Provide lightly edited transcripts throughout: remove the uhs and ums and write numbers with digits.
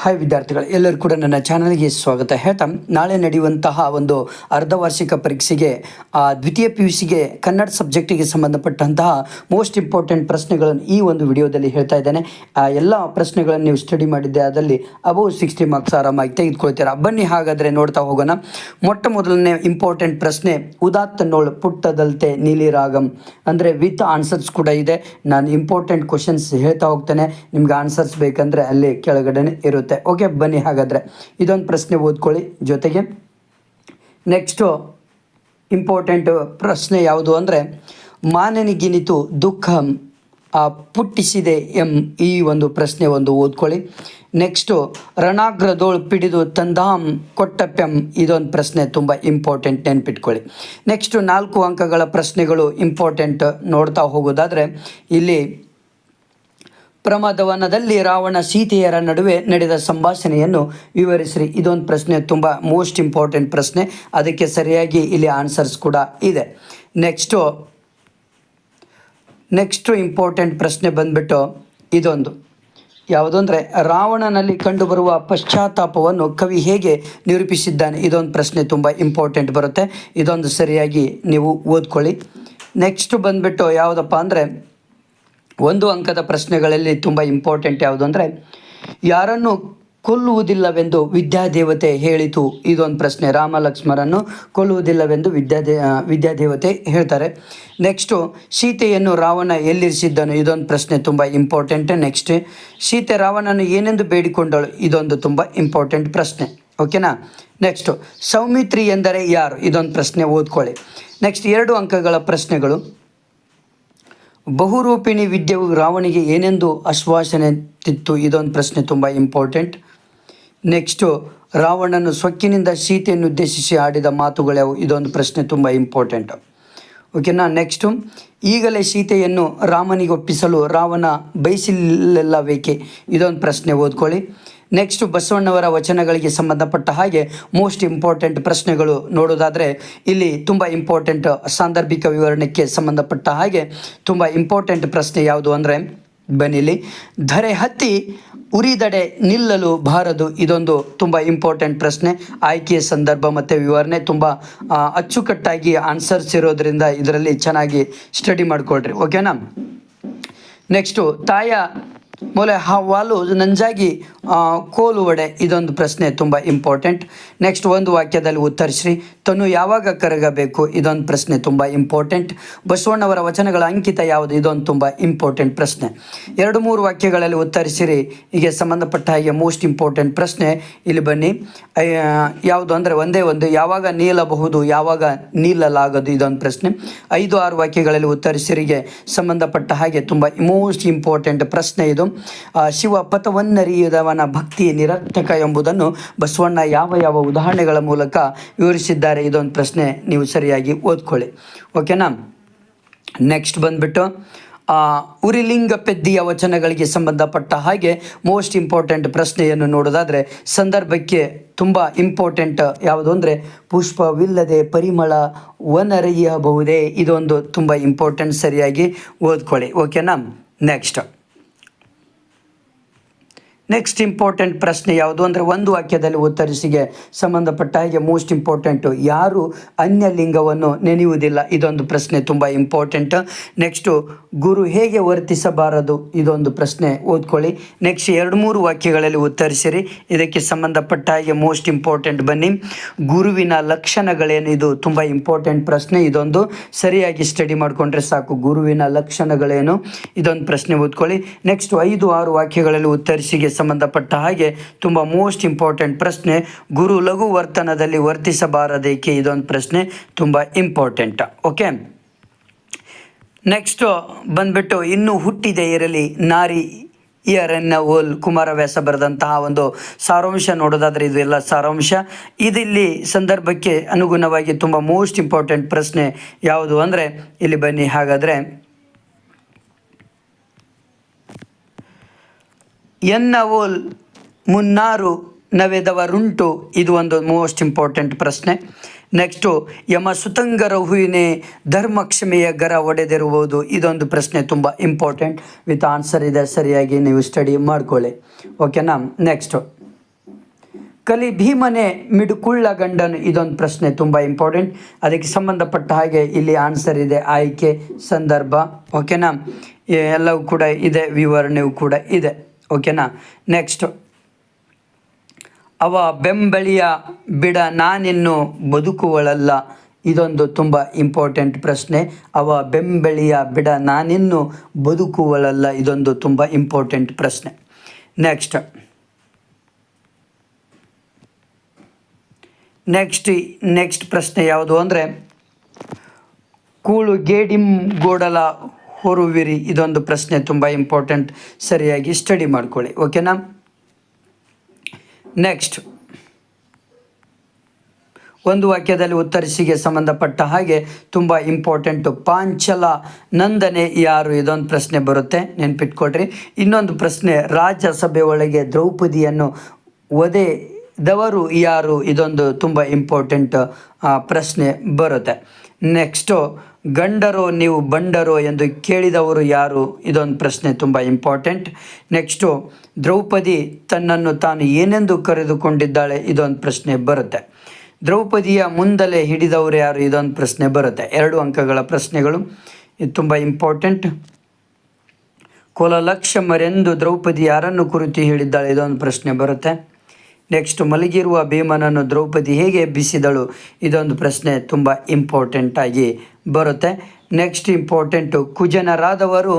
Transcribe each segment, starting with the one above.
Hi ವಿದ್ಯಾರ್ಥಿಗಳು, ಎಲ್ಲರೂ ಕೂಡ ನನ್ನ ಚಾನಲ್ಗೆ ಸ್ವಾಗತ ಹೇಳ್ತಾ, ನಾಳೆ ನಡೆಯುವಂತಹ ಒಂದು ಅರ್ಧವಾರ್ಷಿಕ ಪರೀಕ್ಷೆಗೆ ದ್ವಿತೀಯ PUCಗೆ ಕನ್ನಡ ಸಬ್ಜೆಕ್ಟಿಗೆ ಸಂಬಂಧಪಟ್ಟಂತಹ ಮೋಸ್ಟ್ ಇಂಪಾರ್ಟೆಂಟ್ ಪ್ರಶ್ನೆಗಳನ್ನು ಈ ಒಂದು ವಿಡಿಯೋದಲ್ಲಿ ಹೇಳ್ತಾ ಇದ್ದೇನೆ. ಎಲ್ಲ ಪ್ರಶ್ನೆಗಳನ್ನು ನೀವು ಸ್ಟಡಿ ಮಾಡಿದ್ದೆ ಅದರಲ್ಲಿ ಅಬೌವ್ 60 ಮಾರ್ಕ್ಸ್ ಆರಾಮಾಗಿ ತೆಗೆದುಕೊಳ್ತೀರಾ. ಬನ್ನಿ ಹಾಗಾದರೆ ನೋಡ್ತಾ ಹೋಗೋಣ. ಮೊಟ್ಟ ಮೊದಲನೇ ಇಂಪಾರ್ಟೆಂಟ್ ಪ್ರಶ್ನೆ, ಉದಾತ್ತ ನೋಳ್ ಪುಟ್ಟದಲ್ತೆ ನೀಲಿ ರಾಗಂ, ಅಂದರೆ ವಿತ್ ಆನ್ಸರ್ಸ್ ಕೂಡ ಇದೆ. ನಾನು ಇಂಪಾರ್ಟೆಂಟ್ ಕ್ವಶನ್ಸ್ ಹೇಳ್ತಾ ಹೋಗ್ತೇನೆ, ನಿಮ್ಗೆ ಆನ್ಸರ್ಸ್ ಬೇಕಂದರೆ ಅಲ್ಲಿ ಕೆಳಗಡೆ ಇರುತ್ತೆ. ಓಕೆ, ಬನ್ನಿ ಹಾಗಾದರೆ ಇದೊಂದು ಪ್ರಶ್ನೆ ಓದ್ಕೊಳ್ಳಿ. ಜೊತೆಗೆ ನೆಕ್ಸ್ಟು ಇಂಪಾರ್ಟೆಂಟ್ ಪ್ರಶ್ನೆ ಯಾವುದು ಅಂದರೆ, ಮಾನನಿಗಿನಿತು ದುಃಖಂ ಪುಟ್ಟಿಸಿದೆ ಈ ಒಂದು ಪ್ರಶ್ನೆ ಓದ್ಕೊಳ್ಳಿ. ನೆಕ್ಸ್ಟು ರಣಾಗ್ರದೋಳು ಪಿಡಿದು ತಂದಾಂ ಕೊಟ್ಟಪ್ಯಂ, ಇದೊಂದು ಪ್ರಶ್ನೆ ತುಂಬ ಇಂಪಾರ್ಟೆಂಟ್, ನೆನ್ಪಿಟ್ಕೊಳ್ಳಿ. ನೆಕ್ಸ್ಟು 4 ಅಂಕಗಳ ಪ್ರಶ್ನೆಗಳು ಇಂಪಾರ್ಟೆಂಟ್ ನೋಡ್ತಾ ಹೋಗೋದಾದರೆ, ಇಲ್ಲಿ ಪ್ರಮದವನದಲ್ಲಿ ರಾವಣ ಸೀತೆಯರ ನಡುವೆ ನಡೆದ ಸಂಭಾಷಣೆಯನ್ನು ವಿವರಿಸಿರಿ, ಇದೊಂದು ಪ್ರಶ್ನೆ ತುಂಬ ಮೋಸ್ಟ್ ಇಂಪಾರ್ಟೆಂಟ್ ಪ್ರಶ್ನೆ. ಅದಕ್ಕೆ ಸರಿಯಾಗಿ ಇಲ್ಲಿ ಆನ್ಸರ್ಸ್ ಕೂಡ ಇದೆ. ನೆಕ್ಸ್ಟು ಇಂಪಾರ್ಟೆಂಟ್ ಪ್ರಶ್ನೆ ಬಂದ್ಬಿಟ್ಟು ಇದೊಂದು ಯಾವುದು ಅಂದರೆ, ರಾವಣನಲ್ಲಿ ಕಂಡುಬರುವ ಪಶ್ಚಾತ್ತಾಪವನ್ನು ಕವಿ ಹೇಗೆ ನಿರೂಪಿಸಿದ್ದಾನೆ, ಇದೊಂದು ಪ್ರಶ್ನೆ ತುಂಬ ಇಂಪಾರ್ಟೆಂಟ್ ಬರುತ್ತೆ. ಇದೊಂದು ಸರಿಯಾಗಿ ನೀವು ಓದ್ಕೊಳ್ಳಿ. ನೆಕ್ಸ್ಟು ಬಂದ್ಬಿಟ್ಟು ಯಾವುದಪ್ಪ ಅಂದರೆ, 1 ಅಂಕದ ಪ್ರಶ್ನೆಗಳಲ್ಲಿ ತುಂಬ ಇಂಪಾರ್ಟೆಂಟ್ ಯಾವುದು ಅಂದರೆ, ಯಾರನ್ನು ಕೊಲ್ಲುವುದಿಲ್ಲವೆಂದು ವಿದ್ಯಾದೇವತೆ ಹೇಳಿತು, ಇದೊಂದು ಪ್ರಶ್ನೆ. ರಾಮ ಲಕ್ಷ್ಮಣರನ್ನು ಕೊಲ್ಲುವುದಿಲ್ಲವೆಂದು ವಿದ್ಯಾದೇವತೆ ಹೇಳ್ತಾರೆ. ನೆಕ್ಸ್ಟು ಸೀತೆಯನ್ನು ರಾವಣ ಎಲ್ಲಿರಿಸಿದ್ದನು, ಇದೊಂದು ಪ್ರಶ್ನೆ ತುಂಬ ಇಂಪಾರ್ಟೆಂಟ್. ನೆಕ್ಸ್ಟ್, ಸೀತೆ ರಾವಣನು ಏನೆಂದು ಬೇಡಿಕೊಂಡಳು, ಇದೊಂದು ತುಂಬ ಇಂಪಾರ್ಟೆಂಟ್ ಪ್ರಶ್ನೆ. ಓಕೆನಾ. ನೆಕ್ಸ್ಟು ಸೌಮಿತ್ರಿ ಎಂದರೆ ಯಾರು, ಇದೊಂದು ಪ್ರಶ್ನೆ ಓದ್ಕೊಳ್ಳಿ. ನೆಕ್ಸ್ಟ್ 2 ಅಂಕಗಳ ಪ್ರಶ್ನೆಗಳು, ಬಹುರೂಪಿಣಿ ವಿದ್ಯೆಯು ರಾವಣಿಗೆ ಏನೆಂದು ಆಶ್ವಾಸನೆ ತಿತ್ತು, ಇದೊಂದು ಪ್ರಶ್ನೆ ತುಂಬ ಇಂಪಾರ್ಟೆಂಟ್. ನೆಕ್ಸ್ಟು ರಾವಣನು ಸೊಕ್ಕಿನಿಂದ ಸೀತೆಯನ್ನು ಉದ್ದೇಶಿಸಿ ಆಡಿದ ಮಾತುಗಳ್ಯಾವು, ಇದೊಂದು ಪ್ರಶ್ನೆ ತುಂಬ ಇಂಪಾರ್ಟೆಂಟ್. ಓಕೆನಾ. ನೆಕ್ಸ್ಟು ಈಗಲೇ ಸೀತೆಯನ್ನು ರಾಮನಿಗೆ ಒಪ್ಪಿಸಲು ರಾವಣ ಬಯಸಿಲ್ಲವೇಕೆ, ಇದೊಂದು ಪ್ರಶ್ನೆ ಓದ್ಕೊಳ್ಳಿ. ನೆಕ್ಸ್ಟು ಬಸವಣ್ಣವರ ವಚನಗಳಿಗೆ ಸಂಬಂಧಪಟ್ಟ ಹಾಗೆ ಮೋಸ್ಟ್ ಇಂಪಾರ್ಟೆಂಟ್ ಪ್ರಶ್ನೆಗಳು ನೋಡೋದಾದರೆ, ಇಲ್ಲಿ ತುಂಬ ಇಂಪಾರ್ಟೆಂಟ್ ಸಾಂದರ್ಭಿಕ ವಿವರಣೆಗೆ ಸಂಬಂಧಪಟ್ಟ ಹಾಗೆ ತುಂಬ ಇಂಪಾರ್ಟೆಂಟ್ ಪ್ರಶ್ನೆ ಯಾವುದು ಅಂದರೆ, ಬನ್ನಿಲಿ, ಧರೆ ಹತ್ತಿ ಉರಿದಡೆ ನಿಲ್ಲಲು ಬಾರದು, ಇದೊಂದು ತುಂಬ ಇಂಪಾರ್ಟೆಂಟ್ ಪ್ರಶ್ನೆ. ಆಯ್ಕೆಯ ಸಂದರ್ಭ ಮತ್ತು ವಿವರಣೆ ತುಂಬ ಅಚ್ಚುಕಟ್ಟಾಗಿ ಆನ್ಸರ್ಸ್ ಇರೋದರಿಂದ ಇದರಲ್ಲಿ ಚೆನ್ನಾಗಿ ಸ್ಟಡಿ ಮಾಡಿಕೊಳ್ರಿ. ಓಕೆನಾ. ನೆಕ್ಸ್ಟು ತಾಯ ಮೊಲೆ ಹಾಲು ನಂಜಾಗಿ ಕೋಲು ಒಡೆ, ಇದೊಂದು ಪ್ರಶ್ನೆ ತುಂಬ ಇಂಪಾರ್ಟೆಂಟ್. ನೆಕ್ಸ್ಟ್ 1 ವಾಕ್ಯದಲ್ಲಿ ಉತ್ತರಿಸ್ರಿ. ತನು ಯಾವಾಗ ಕರಗಬೇಕು, ಇದೊಂದು ಪ್ರಶ್ನೆ ತುಂಬ ಇಂಪಾರ್ಟೆಂಟ್. ಬಸವಣ್ಣವರ ವಚನಗಳ ಅಂಕಿತ ಯಾವುದು, ಇದೊಂದು ತುಂಬ ಇಂಪಾರ್ಟೆಂಟ್ ಪ್ರಶ್ನೆ. 2-3 ವಾಕ್ಯಗಳಲ್ಲಿ ಉತ್ತರಿಸಿರಿ. ಹೀಗೆ ಸಂಬಂಧಪಟ್ಟ ಹಾಗೆ ಮೋಸ್ಟ್ ಇಂಪಾರ್ಟೆಂಟ್ ಪ್ರಶ್ನೆ. ಇಲ್ಲಿ ಬನ್ನಿ, ಯಾವುದು ಅಂದರೆ ಒಂದೇ ಒಂದು, ಯಾವಾಗ ನೀಲಬಹುದು ಯಾವಾಗ ನೀಲಲಾಗದು, ಇದೊಂದು ಪ್ರಶ್ನೆ. 5-6 ವಾಕ್ಯಗಳಲ್ಲಿ ಉತ್ತರಿಸಿರಿಗೆ ಸಂಬಂಧಪಟ್ಟ ಹಾಗೆ ತುಂಬ ಮೋಸ್ಟ್ ಇಂಪಾರ್ಟೆಂಟ್ ಪ್ರಶ್ನೆ ಇದು. ಶಿವ ಪಥವನ್ನರಿಯದವನ ಭಕ್ತಿ ನಿರರ್ಥಕ ಎಂಬುದನ್ನು ಬಸವಣ್ಣ ಯಾವ ಉದಾಹರಣೆಗಳ ಮೂಲಕ ವಿವರಿಸಿದ್ದಾರೆ, ಇದೊಂದು ಪ್ರಶ್ನೆ. ನೀವು ಸರಿಯಾಗಿ ಓದ್ಕೊಳ್ಳಿ. ಓಕೆನಾ. ನೆಕ್ಸ್ಟ್ ಬಂದ್ಬಿಟ್ಟು ಉರಿಲಿಂಗ ಪೆದ್ದಿಯ ವಚನಗಳಿಗೆ ಸಂಬಂಧಪಟ್ಟ ಹಾಗೆ ಮೋಸ್ಟ್ ಇಂಪಾರ್ಟೆಂಟ್ ಪ್ರಶ್ನೆಯನ್ನು ನೋಡೋದಾದರೆ, ಸಂದರ್ಭಕ್ಕೆ ತುಂಬ ಇಂಪಾರ್ಟೆಂಟ್ ಯಾವುದು ಅಂದರೆ, ಪುಷ್ಪವಿಲ್ಲದೆ ಪರಿಮಳ ವನರಯ್ಯಬಹುದೇ, ಇದೊಂದು ತುಂಬ ಇಂಪಾರ್ಟೆಂಟ್, ಸರಿಯಾಗಿ ಓದ್ಕೊಳ್ಳಿ. ಓಕೆನಾ. ನೆಕ್ಸ್ಟ್ ಇಂಪಾರ್ಟೆಂಟ್ ಪ್ರಶ್ನೆ ಯಾವುದು ಅಂದರೆ, 1 ವಾಕ್ಯದಲ್ಲಿ ಉತ್ತರಿಸಿಗೆ ಸಂಬಂಧಪಟ್ಟ ಹಾಗೆ ಮೋಸ್ಟ್ ಇಂಪಾರ್ಟೆಂಟು, ಯಾರು ಅನ್ಯ ಲಿಂಗವನ್ನು ನೆನೆಯುವುದಿಲ್ಲ, ಇದೊಂದು ಪ್ರಶ್ನೆ ತುಂಬ ಇಂಪಾರ್ಟೆಂಟ್. ನೆಕ್ಸ್ಟು ಗುರು ಹೇಗೆ ವರ್ತಿಸಬಾರದು, ಇದೊಂದು ಪ್ರಶ್ನೆ ಓದ್ಕೊಳ್ಳಿ. ನೆಕ್ಸ್ಟ್ 2-3 ವಾಕ್ಯಗಳಲ್ಲಿ ಉತ್ತರಿಸಿರಿ. ಇದಕ್ಕೆ ಸಂಬಂಧಪಟ್ಟ ಹಾಗೆ ಮೋಸ್ಟ್ ಇಂಪಾರ್ಟೆಂಟ್ ಬನ್ನಿ, ಗುರುವಿನ ಲಕ್ಷಣಗಳೇನು, ಇದು ತುಂಬ ಇಂಪಾರ್ಟೆಂಟ್ ಪ್ರಶ್ನೆ. ಇದೊಂದು ಸರಿಯಾಗಿ ಸ್ಟಡಿ ಮಾಡಿಕೊಂಡ್ರೆ ಸಾಕು. ಗುರುವಿನ ಲಕ್ಷಣಗಳೇನು, ಇದೊಂದು ಪ್ರಶ್ನೆ ಓದ್ಕೊಳ್ಳಿ. ನೆಕ್ಸ್ಟ್ 5-6 ವಾಕ್ಯಗಳಲ್ಲಿ ಉತ್ತರಿಸಿಗೆ ಸಂಬಂಧಪಟ್ಟ ಹಾಗೆ ತುಂಬ ಮೋಸ್ಟ್ ಇಂಪಾರ್ಟೆಂಟ್ ಪ್ರಶ್ನೆ, ಗುರು ಲಘು ವರ್ತನದಲ್ಲಿ ವರ್ತಿಸಬಾರದೇಕೆ, ಇದೊಂದು ಪ್ರಶ್ನೆ ತುಂಬ ಇಂಪಾರ್ಟೆಂಟ್. ಓಕೆ. ನೆಕ್ಸ್ಟು ಬಂದ್ಬಿಟ್ಟು, ಇನ್ನು ಹುಟ್ಟಿದೆ ಇರಲಿ ನಾರಿ ಇಯರನ್ನ ಓಲ್, ಕುಮಾರವ್ಯಾಸ ಬರೆದಂತಹ ಒಂದು ಸಾರಾಂಶ ನೋಡೋದಾದರೆ ಇದು ಎಲ್ಲ ಸಾರಾಂಶ. ಇದಿಲ್ಲಿ ಸಂದರ್ಭಕ್ಕೆ ಅನುಗುಣವಾಗಿ ತುಂಬ ಮೋಸ್ಟ್ ಇಂಪಾರ್ಟೆಂಟ್ ಪ್ರಶ್ನೆ ಯಾವುದು ಅಂದರೆ, ಇಲ್ಲಿ ಬನ್ನಿ ಹಾಗಾದರೆ, ಎನ್ನವೋಲ್ ಮುನ್ನಾರು ನವೆದವರುಂಟು, ಇದು ಒಂದು ಮೋಸ್ಟ್ ಇಂಪಾರ್ಟೆಂಟ್ ಪ್ರಶ್ನೆ. ನೆಕ್ಸ್ಟು ಯಮ ಸುತಂಗರ ಹೂವಿನೇ ಧರ್ಮಕ್ಷಮೆಯ ಗರ ಒಡೆದಿರುವುದು, ಇದೊಂದು ಪ್ರಶ್ನೆ ತುಂಬ ಇಂಪಾರ್ಟೆಂಟ್, ವಿತ್ ಆನ್ಸರ್ ಇದೆ, ಸರಿಯಾಗಿ ನೀವು ಸ್ಟಡಿ ಮಾಡ್ಕೊಳ್ಳಿ. ಓಕೆನಾ. ನೆಕ್ಸ್ಟು ಕಲಿ ಭೀಮನೆ ಮಿಡುಕುಳ್ಳ ಗಂಡನು, ಇದೊಂದು ಪ್ರಶ್ನೆ ತುಂಬ ಇಂಪಾರ್ಟೆಂಟ್. ಅದಕ್ಕೆ ಸಂಬಂಧಪಟ್ಟ ಹಾಗೆ ಇಲ್ಲಿ ಆನ್ಸರ್ ಇದೆ, ಆಯ್ಕೆ, ಸಂದರ್ಭ. ಓಕೆನಾ, ಎಲ್ಲವೂ ಕೂಡ ಇದೆ, ವಿವರಣೆಯೂ ಕೂಡ ಇದೆ. ಓಕೆನಾ. ನೆಕ್ಸ್ಟ್, ಅವ ಬೆಂಬಳಿಯ ಬಿಡ ನಾನಿನ್ನು ಬದುಕುವಳಲ್ಲ, ಇದೊಂದು ತುಂಬ ಇಂಪಾರ್ಟೆಂಟ್ ಪ್ರಶ್ನೆ. ಅವ ಬೆಂಬಳಿಯ ಬಿಡ ನಾನಿನ್ನು ಬದುಕುವಳಲ್ಲ, ಇದೊಂದು ತುಂಬ ಇಂಪಾರ್ಟೆಂಟ್ ಪ್ರಶ್ನೆ. ನೆಕ್ಸ್ಟ್ ಪ್ರಶ್ನೆ ಯಾವುದು ಅಂದರೆ, ಕೂಳು ಗೇಡಿಂ ಗೋಡಲ ಹೊರುವಿರಿ, ಇದೊಂದು ಪ್ರಶ್ನೆ ತುಂಬ ಇಂಪಾರ್ಟೆಂಟ್. ಸರಿಯಾಗಿ ಸ್ಟಡಿ ಮಾಡ್ಕೊಳ್ಳಿ. ಓಕೆನಾ. ನೆಕ್ಸ್ಟ್, ಒಂದು ವಾಕ್ಯದಲ್ಲಿ ಉತ್ತರಿಸಿಗೆ ಸಂಬಂಧಪಟ್ಟ ಹಾಗೆ ತುಂಬ ಇಂಪಾರ್ಟೆಂಟು. ಪಾಂಚಲ ನಂದನೆ ಯಾರು, ಇದೊಂದು ಪ್ರಶ್ನೆ ಬರುತ್ತೆ, ನೆನ್ಪಿಟ್ಕೊಳ್ರಿ. ಇನ್ನೊಂದು ಪ್ರಶ್ನೆ, ರಾಜ್ಯಸಭೆ ಒಳಗೆ ದ್ರೌಪದಿಯನ್ನು ಒದೆದವರು ಯಾರು, ಇದೊಂದು ತುಂಬ ಇಂಪಾರ್ಟೆಂಟ್ ಪ್ರಶ್ನೆ ಬರುತ್ತೆ. ನೆಕ್ಸ್ಟು, ಗಂಡರೋ ನೀವು ಬಂಡರೋ ಎಂದು ಕೇಳಿದವರು ಯಾರು, ಇದೊಂದು ಪ್ರಶ್ನೆ ತುಂಬ ಇಂಪಾರ್ಟೆಂಟ್. ನೆಕ್ಸ್ಟು, ದ್ರೌಪದಿ ತನ್ನನ್ನು ತಾನು ಏನೆಂದು ಕರೆದುಕೊಂಡಿದ್ದಾಳೆ, ಇದೊಂದು ಪ್ರಶ್ನೆ ಬರುತ್ತೆ. ದ್ರೌಪದಿಯ ಮುಂದಲೆ ಹಿಡಿದವರು ಯಾರು, ಇದೊಂದು ಪ್ರಶ್ನೆ ಬರುತ್ತೆ. 2 ಅಂಕಗಳ ಪ್ರಶ್ನೆಗಳು, ಇದು ತುಂಬ ಇಂಪಾರ್ಟೆಂಟ್. ಕೊಲಲಕ್ಷಮರೆಂದು ದ್ರೌಪದಿ ಯಾರನ್ನು ಕುರಿತು ಹೇಳಿದ್ದಾಳೆ, ಇದೊಂದು ಪ್ರಶ್ನೆ ಬರುತ್ತೆ. ನೆಕ್ಸ್ಟ್, ಮಲಗಿರುವ ಭೀಮನನ್ನು ದ್ರೌಪದಿ ಹೇಗೆ ಎಬ್ಬಿಸಿದಳು, ಇದೊಂದು ಪ್ರಶ್ನೆ ತುಂಬ ಇಂಪಾರ್ಟೆಂಟ್ ಆಗಿ ಬರುತ್ತೆ. ನೆಕ್ಸ್ಟ್ ಇಂಪಾರ್ಟೆಂಟು, ಕುಜನರಾದವರು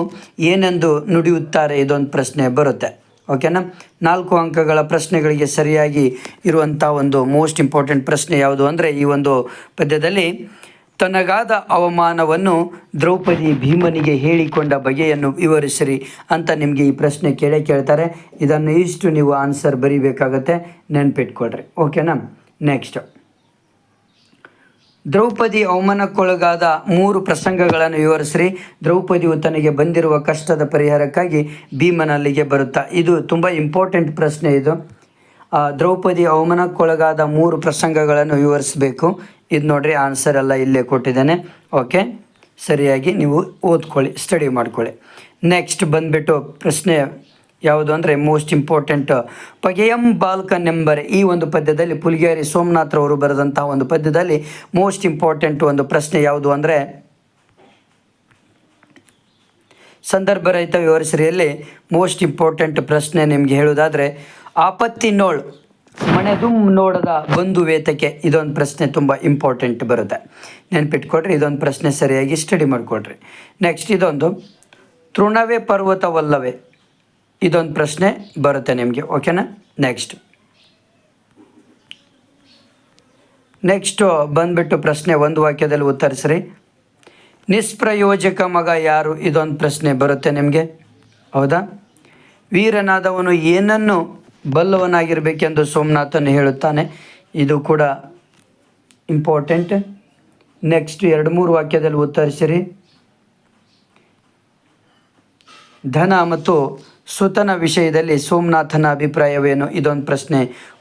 ಏನೆಂದು ನುಡಿಯುತ್ತಾರೆ, ಇದೊಂದು ಪ್ರಶ್ನೆ ಬರುತ್ತೆ. ಓಕೆನಾ. 4 ಅಂಕಗಳ ಪ್ರಶ್ನೆಗಳಿಗೆ ಸರಿಯಾಗಿ ಇರುವಂಥ ಒಂದು ಮೋಸ್ಟ್ ಇಂಪಾರ್ಟೆಂಟ್ ಪ್ರಶ್ನೆ ಯಾವುದು ಅಂದರೆ, ಈ ಒಂದು ಪದ್ಯದಲ್ಲಿ ತನಗಾದ ಅವಮಾನವನ್ನು ದ್ರೌಪದಿ ಭೀಮನಿಗೆ ಹೇಳಿಕೊಂಡ ಬಗೆಯನ್ನು ವಿವರಿಸಿರಿ ಅಂತ ನಿಮಗೆ ಈ ಪ್ರಶ್ನೆ ಕೇಳ್ತಾರೆ. ಇದನ್ನು ಇಷ್ಟು ನೀವು ಆನ್ಸರ್ ಬರೀಬೇಕಾಗತ್ತೆ, ನೆನ್ಪಿಟ್ಕೊಳ್ರಿ. ಓಕೆನಾ. ನೆಕ್ಸ್ಟ್, ದ್ರೌಪದಿ ಅವಮಾನಕ್ಕೊಳಗಾದ 3 ಪ್ರಸಂಗಗಳನ್ನು ವಿವರಿಸ್ರಿ. ದ್ರೌಪದಿಯು ತನಗೆ ಬಂದಿರುವ ಕಷ್ಟದ ಪರಿಹಾರಕ್ಕಾಗಿ ಭೀಮನಲ್ಲಿಗೆ ಬರುತ್ತಾ, ಇದು ತುಂಬ ಇಂಪಾರ್ಟೆಂಟ್ ಪ್ರಶ್ನೆ. ಇದು ದ್ರೌಪದಿ ಅವಮಾನಕ್ಕೊಳಗಾದ 3 ಪ್ರಸಂಗಗಳನ್ನು ವಿವರಿಸಬೇಕು. ಇದು ನೋಡ್ರಿ, ಆನ್ಸರ್ ಎಲ್ಲ ಇಲ್ಲೇ ಕೊಟ್ಟಿದ್ದೇನೆ. ಓಕೆ, ಸರಿಯಾಗಿ ನೀವು ಓದ್ಕೊಳ್ಳಿ, ಸ್ಟಡಿ ಮಾಡ್ಕೊಳ್ಳಿ. ನೆಕ್ಸ್ಟ್ ಬಂದುಬಿಟ್ಟು ಪ್ರಶ್ನೆ ಯಾವುದು ಅಂದರೆ ಮೋಸ್ಟ್ ಇಂಪಾರ್ಟೆಂಟ್, ಪಗೆಯಂ ಬಾಲ್ಕನೆಂಬರೆ, ಈ ಒಂದು ಪದ್ಯದಲ್ಲಿ ಪುಲಿಗೇರಿ ಸೋಮನಾಥ್ರವರು ಬರೆದಂಥ ಒಂದು ಪದ್ಯದಲ್ಲಿ ಮೋಸ್ಟ್ ಇಂಪಾರ್ಟೆಂಟ್ ಒಂದು ಪ್ರಶ್ನೆ ಯಾವುದು ಅಂದರೆ, ಸಂದರ್ಭರಹಿತ ವಿವರಿಸಿರಿಯಲ್ಲಿ ಮೋಸ್ಟ್ ಇಂಪಾರ್ಟೆಂಟ್ ಪ್ರಶ್ನೆ ನಿಮಗೆ ಹೇಳೋದಾದರೆ, ಆಪತ್ತಿ ನೋಳ್ ಮಣೆದುಂ ನೋಡದ ಬಂಧು ವೇತಕ್ಕೆ, ಇದೊಂದು ಪ್ರಶ್ನೆ ತುಂಬ ಇಂಪಾರ್ಟೆಂಟ್ ಬರುತ್ತೆ, ನೆನ್ಪಿಟ್ಕೊಳ್ರಿ. ಇದೊಂದು ಪ್ರಶ್ನೆ ಸರಿಯಾಗಿ ಸ್ಟಡಿ ಮಾಡಿಕೊಡ್ರಿ. ನೆಕ್ಸ್ಟ್, ಇದೊಂದು ತೃಣವೇ ಪರ್ವತವಲ್ಲವೇ, ಇದೊಂದು ಪ್ರಶ್ನೆ ಬರುತ್ತೆ ನಿಮಗೆ. ಓಕೆನಾ. ನೆಕ್ಸ್ಟು ಬಂದುಬಿಟ್ಟು ಪ್ರಶ್ನೆ, ಒಂದು ವಾಕ್ಯದಲ್ಲಿ ಉತ್ತರಿಸ್ರಿ. ನಿಷ್ಪ್ರಯೋಜಕ ಮಗ ಯಾರು, ಇದೊಂದು ಪ್ರಶ್ನೆ ಬರುತ್ತೆ ನಿಮಗೆ. ಹೌದಾ. ವೀರನಾದವನು ಏನನ್ನು ಬಲ್ಲವನಾಗಿರಬೇಕೆಂದು ಸೋಮನಾಥನು ಹೇಳುತ್ತಾನೆ, ಇದು ಕೂಡ ಇಂಪಾರ್ಟೆಂಟ್. ನೆಕ್ಸ್ಟ್ 2-3 ವಾಕ್ಯದಲ್ಲಿ ಉತ್ತರಿಸಿರಿ. ಧನ ಮತ್ತು ಸುತನ ವಿಷಯದಲ್ಲಿ ಸೋಮನಾಥನ ಅಭಿಪ್ರಾಯವೇನು, ಇದೊಂದು ಪ್ರಶ್ನೆ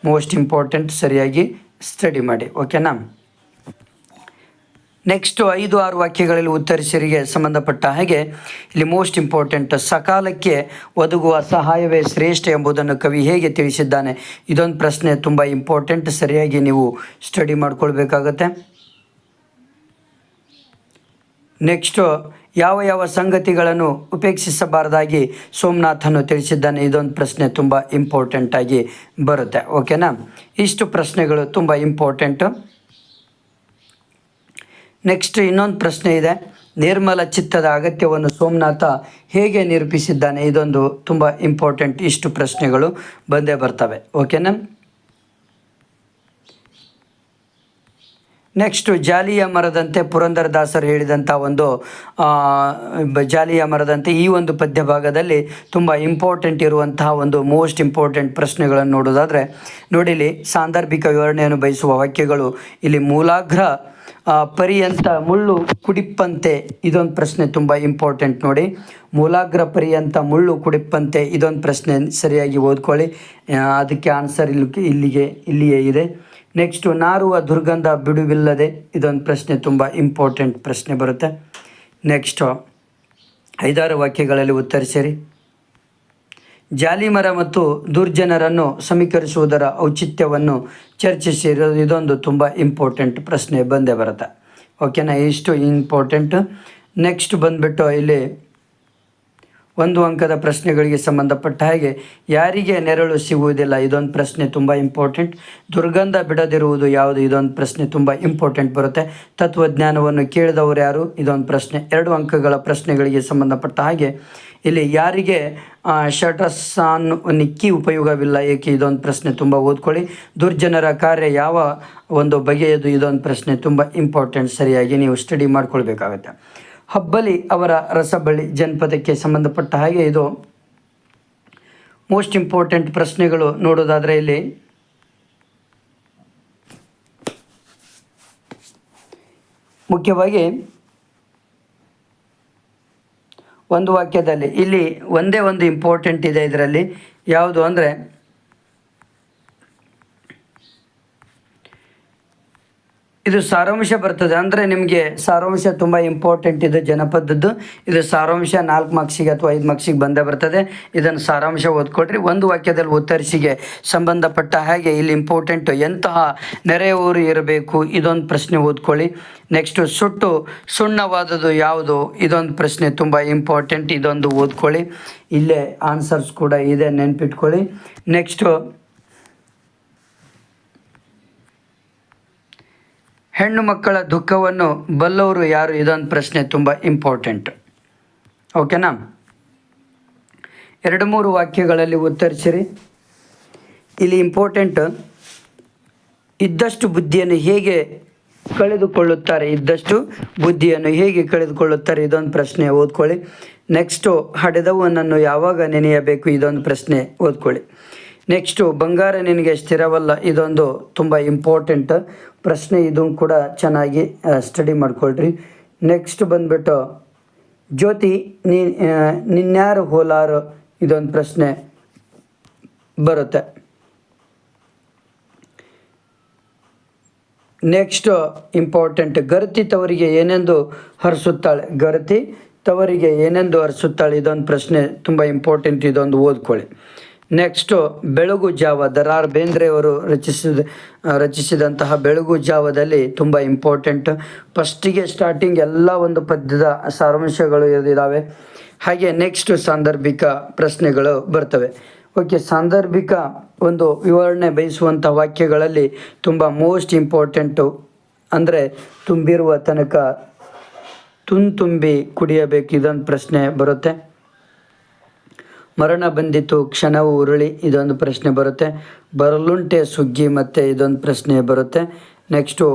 ಮೋಸ್ಟ್ ಇಂಪಾರ್ಟೆಂಟ್, ಸರಿಯಾಗಿ ಸ್ಟಡಿ ಮಾಡಿ. ಓಕೆನಾ. ನೆಕ್ಸ್ಟು 5-6 ವಾಕ್ಯಗಳಲ್ಲಿ ಉತ್ತರಿಸಿರಿಗೆ ಸಂಬಂಧಪಟ್ಟ ಹಾಗೆ ಇಲ್ಲಿ ಮೋಸ್ಟ್ ಇಂಪಾರ್ಟೆಂಟ್, ಸಕಾಲಕ್ಕೆ ಒದಗುವ ಸಹಾಯವೇ ಶ್ರೇಷ್ಠ ಎಂಬುದನ್ನು ಕವಿ ಹೇಗೆ ತಿಳಿಸಿದ್ದಾನೆ, ಇದೊಂದು ಪ್ರಶ್ನೆ ತುಂಬ ಇಂಪಾರ್ಟೆಂಟ್, ಸರಿಯಾಗಿ ನೀವು ಸ್ಟಡಿ ಮಾಡ್ಕೊಳ್ಬೇಕಾಗತ್ತೆ. ನೆಕ್ಸ್ಟು, ಯಾವ ಯಾವ ಸಂಗತಿಗಳನ್ನು ಉಪೇಕ್ಷಿಸಬಾರದಾಗಿ ಸೋಮನಾಥನು ತಿಳಿಸಿದ್ದಾನೆ, ಇದೊಂದು ಪ್ರಶ್ನೆ ತುಂಬ ಇಂಪಾರ್ಟೆಂಟಾಗಿ ಬರುತ್ತೆ. ಓಕೆನಾ. ಇಷ್ಟು ಪ್ರಶ್ನೆಗಳು ತುಂಬ ಇಂಪಾರ್ಟೆಂಟು. ನೆಕ್ಸ್ಟ್ ಇನ್ನೊಂದು ಪ್ರಶ್ನೆ ಇದೆ, ನಿರ್ಮಲ ಚಿತ್ತದ ಅಗತ್ಯವನ್ನು ಸೋಮನಾಥ ಹೇಗೆ ನಿರೂಪಿಸಿದ್ದಾನೆ, ಇದೊಂದು ತುಂಬ ಇಂಪಾರ್ಟೆಂಟ್. ಇಷ್ಟು ಪ್ರಶ್ನೆಗಳು ಬಂದೇ ಬರ್ತವೆ. ಓಕೆನಾ. ನೆಕ್ಸ್ಟು ಜಾಲಿಯ ಮರದಂತೆ ಪುರಂದರದಾಸರು ಹೇಳಿದಂಥ ಒಂದು ಜಾಲಿಯ ಮರದಂತೆ ಈ ಒಂದು ಪದ್ಯ ಭಾಗದಲ್ಲಿ ತುಂಬ ಇಂಪಾರ್ಟೆಂಟ್ ಇರುವಂತಹ ಒಂದು ಮೋಸ್ಟ್ ಇಂಪಾರ್ಟೆಂಟ್ ಪ್ರಶ್ನೆಗಳನ್ನು ನೋಡೋದಾದರೆ, ನೋಡಿಲಿ ಸಾಂದರ್ಭಿಕ ವಿವರಣೆಯನ್ನು ಬಯಸುವ ವಾಕ್ಯಗಳು ಇಲ್ಲಿ ಮೂಲಾಗ್ರ ಪರ್ಯಂತ ಮುಳ್ಳು ಕುಡಿಪ್ಪಂತೆ, ಇದೊಂದು ಪ್ರಶ್ನೆ ತುಂಬ ಇಂಪಾರ್ಟೆಂಟ್ ನೋಡಿ. ಮೂಲಾಗ್ರ ಪರ್ಯಂತ ಮುಳ್ಳು ಕುಡಿಪ್ಪಂತೆ, ಇದೊಂದು ಪ್ರಶ್ನೆ ಸರಿಯಾಗಿ ಓದ್ಕೊಳ್ಳಿ, ಅದಕ್ಕೆ ಆನ್ಸರ್ ಇಲ್ಲಿಯೇ ಇದೆ. ನೆಕ್ಸ್ಟು ನಾರುವ ದುರ್ಗಂಧ ಬಿಡುವಿಲ್ಲದೆ, ಇದೊಂದು ಪ್ರಶ್ನೆ ತುಂಬ ಇಂಪಾರ್ಟೆಂಟ್ ಪ್ರಶ್ನೆ ಬರುತ್ತೆ. ನೆಕ್ಸ್ಟು 5-6 ವಾಕ್ಯಗಳಲ್ಲಿ ಉತ್ತರಿಸಿರಿ. ಜಾಲಿಮರ ಮತ್ತು ದುರ್ಜನರನ್ನು ಸಮೀಕರಿಸುವುದರ ಔಚಿತ್ಯವನ್ನು ಚರ್ಚಿಸಿರೋದು ಇದೊಂದು ತುಂಬ ಇಂಪಾರ್ಟೆಂಟ್ ಪ್ರಶ್ನೆ ಬಂದೇ ಬರುತ್ತೆ. ಓಕೆನಾ, ಇಷ್ಟು ಇಂಪಾರ್ಟೆಂಟ್. ನೆಕ್ಸ್ಟ್ ಬಂದುಬಿಟ್ಟು ಇಲ್ಲಿ 1 ಅಂಕದ ಪ್ರಶ್ನೆಗಳಿಗೆ ಸಂಬಂಧಪಟ್ಟ ಹಾಗೆ ಯಾರಿಗೆ ನೆರಳು ಸಿಗುವುದಿಲ್ಲ, ಇದೊಂದು ಪ್ರಶ್ನೆ ತುಂಬ ಇಂಪಾರ್ಟೆಂಟ್. ದುರ್ಗಂಧ ಬಿಡದಿರುವುದು ಯಾವುದು, ಇದೊಂದು ಪ್ರಶ್ನೆ ತುಂಬ ಇಂಪಾರ್ಟೆಂಟ್ ಬರುತ್ತೆ. ತತ್ವಜ್ಞಾನವನ್ನು ಕೇಳಿದವರು ಯಾರು, ಇದೊಂದು ಪ್ರಶ್ನೆ. 2 ಅಂಕಗಳ ಪ್ರಶ್ನೆಗಳಿಗೆ ಸಂಬಂಧಪಟ್ಟ ಹಾಗೆ ಇಲ್ಲಿ ಯಾರಿಗೆ ಶಟಸಾನ್ ನಿಕ್ಕಿ ಉಪಯೋಗವಿಲ್ಲ ಏಕೆ, ಇದೊಂದು ಪ್ರಶ್ನೆ ತುಂಬ ಓದ್ಕೊಳ್ಳಿ. ದುರ್ಜನರ ಕಾರ್ಯ ಯಾವ ಒಂದು ಬಗೆಯದು, ಇದೊಂದು ಪ್ರಶ್ನೆ ತುಂಬ ಇಂಪಾರ್ಟೆಂಟ್, ಸರಿಯಾಗಿ ನೀವು ಸ್ಟಡಿ ಮಾಡ್ಕೊಳ್ಬೇಕಾಗತ್ತೆ. ಹಬ್ಬಲಿ ಅವರ ರಸಬಳ್ಳಿ ಜನಪದಕ್ಕೆ ಸಂಬಂಧಪಟ್ಟ ಹಾಗೆ ಇದು ಮೋಸ್ಟ್ ಇಂಪಾರ್ಟೆಂಟ್ ಪ್ರಶ್ನೆಗಳು. ನೋಡೋದಾದರೆ ಇಲ್ಲಿ ಮುಖ್ಯವಾಗಿ ಒಂದು ವಾಕ್ಯದಲ್ಲಿ ಇಲ್ಲಿ ಒಂದೇ ಒಂದು ಇಂಪಾರ್ಟೆಂಟ್ ಇದೆ ಇದರಲ್ಲಿ. ಯಾವುದು ಅಂದರೆ ಇದು ಸಾರಾಂಶ ಬರ್ತದೆ. ಅಂದರೆ ನಿಮಗೆ ಸಾರಾಂಶ ತುಂಬ ಇಂಪಾರ್ಟೆಂಟ್ ಇದೆ ಜನಪದದ್ದು. ಇದು ಸಾರಾಂಶ 4 ಮಾರ್ಕ್ಸಿಗೆ ಅಥವಾ 5 ಮಾರ್ಕ್ಸಿಗೆ ಬಂದೇ ಬರ್ತದೆ. ಇದನ್ನು ಸಾರಾಂಶ ಓದ್ಕೊಳ್ರಿ. ಒಂದು ವಾಕ್ಯದಲ್ಲಿ ಉತ್ತರಿಸಿಗೆ ಸಂಬಂಧಪಟ್ಟ ಹಾಗೆ ಇಲ್ಲಿ ಇಂಪಾರ್ಟೆಂಟು ಎಂತಹ ನೆರೆಯವರು ಇರಬೇಕು, ಇದೊಂದು ಪ್ರಶ್ನೆ ಓದ್ಕೊಳ್ಳಿ. ನೆಕ್ಸ್ಟು ಸುಣ್ಣವಾದದ್ದು ಯಾವುದು, ಇದೊಂದು ಪ್ರಶ್ನೆ ತುಂಬ ಇಂಪಾರ್ಟೆಂಟ್, ಇದೊಂದು ಓದ್ಕೊಳ್ಳಿ. ಇಲ್ಲೇ ಆನ್ಸರ್ಸ್ ಕೂಡ ಇದೆ, ನೆನ್ಪಿಟ್ಕೊಳ್ಳಿ. ನೆಕ್ಸ್ಟು ಹೆಣ್ಣು ಮಕ್ಕಳ ದುಃಖವನ್ನು ಬಲ್ಲವರು ಯಾರು, ಇದೊಂದು ಪ್ರಶ್ನೆ ತುಂಬ ಇಂಪಾರ್ಟೆಂಟ್. ಓಕೆನಾ, 2-3 ವಾಕ್ಯಗಳಲ್ಲಿ ಉತ್ತರಿಸಿರಿ. ಇಲ್ಲಿ ಇಂಪಾರ್ಟೆಂಟ್ ಇದ್ದಷ್ಟು ಬುದ್ಧಿಯನ್ನು ಹೇಗೆ ಕಳೆದುಕೊಳ್ಳುತ್ತಾರೆ, ಇದೊಂದು ಪ್ರಶ್ನೆ ಓದ್ಕೊಳ್ಳಿ. ನೆಕ್ಸ್ಟು ಹಡೆದವನನ್ನು ಯಾವಾಗ ನೆನೆಯಬೇಕು, ಇದೊಂದು ಪ್ರಶ್ನೆ ಓದ್ಕೊಳ್ಳಿ. ನೆಕ್ಸ್ಟು ಬಂಗಾರ ನಿನಗೆ ಸ್ಥಿರವಲ್ಲ, ಇದೊಂದು ತುಂಬ ಇಂಪಾರ್ಟೆಂಟ್ ಪ್ರಶ್ನೆ, ಇದು ಕೂಡ ಚೆನ್ನಾಗಿ ಸ್ಟಡಿ ಮಾಡ್ಕೊಳ್ರಿ. ನೆಕ್ಸ್ಟ್ ಬಂದುಬಿಟ್ಟು ಜ್ಯೋತಿ ನಿನ್ಯಾರು ಹೋಲಾರು, ಇದೊಂದು ಪ್ರಶ್ನೆ ಬರುತ್ತೆ. ನೆಕ್ಸ್ಟ್ ಇಂಪಾರ್ಟೆಂಟ್ ಗರತಿ ತವರಿಗೆ ಏನೆಂದು ಹರಿಸುತ್ತಾಳೆ, ಇದೊಂದು ಪ್ರಶ್ನೆ ತುಂಬ ಇಂಪಾರ್ಟೆಂಟ್, ಇದೊಂದು ಓದ್ಕೊಳ್ಳಿ. ನೆಕ್ಸ್ಟು ಬೆಳಗು ಜಾವ, ದರಾರ್ ಬೇಂದ್ರೆಯವರು ರಚಿಸಿದಂತಹ ಬೆಳಗು ಜಾವದಲ್ಲಿ ತುಂಬ ಇಂಪಾರ್ಟೆಂಟ್. ಫಸ್ಟಿಗೆ ಸ್ಟಾರ್ಟಿಂಗ್ ಎಲ್ಲ ಒಂದು ಪದ್ಯದ ಸಾರಾಂಶಗಳು ಇದ್ದಾವೆ. ಹಾಗೆ ನೆಕ್ಸ್ಟು ಸಾಂದರ್ಭಿಕ ಪ್ರಶ್ನೆಗಳು ಬರ್ತವೆ. ಓಕೆ, ಸಾಂದರ್ಭಿಕ ಒಂದು ವಿವರಣೆ ಬಯಸುವಂಥ ವಾಕ್ಯಗಳಲ್ಲಿ ತುಂಬ ಮೋಸ್ಟ್ ಇಂಪಾರ್ಟೆಂಟು ಅಂದರೆ ತುಂಬಿರುವ ತನಕ ತುಂಬಿ ಕುಡಿಯಬೇಕು, ಇದೊಂದು ಪ್ರಶ್ನೆ ಬರುತ್ತೆ. ಮರಣ ಬಂದಿತು ಕ್ಷಣವು ಉರುಳಿ, ಇದೊಂದು ಪ್ರಶ್ನೆ ಬರುತ್ತೆ. ಬರಲುಂಟೆ ಸುಗ್ಗಿ ಮತ್ತೆ, ಇದೊಂದು ಪ್ರಶ್ನೆ ಬರುತ್ತೆ. ನೆಕ್ಸ್ಟು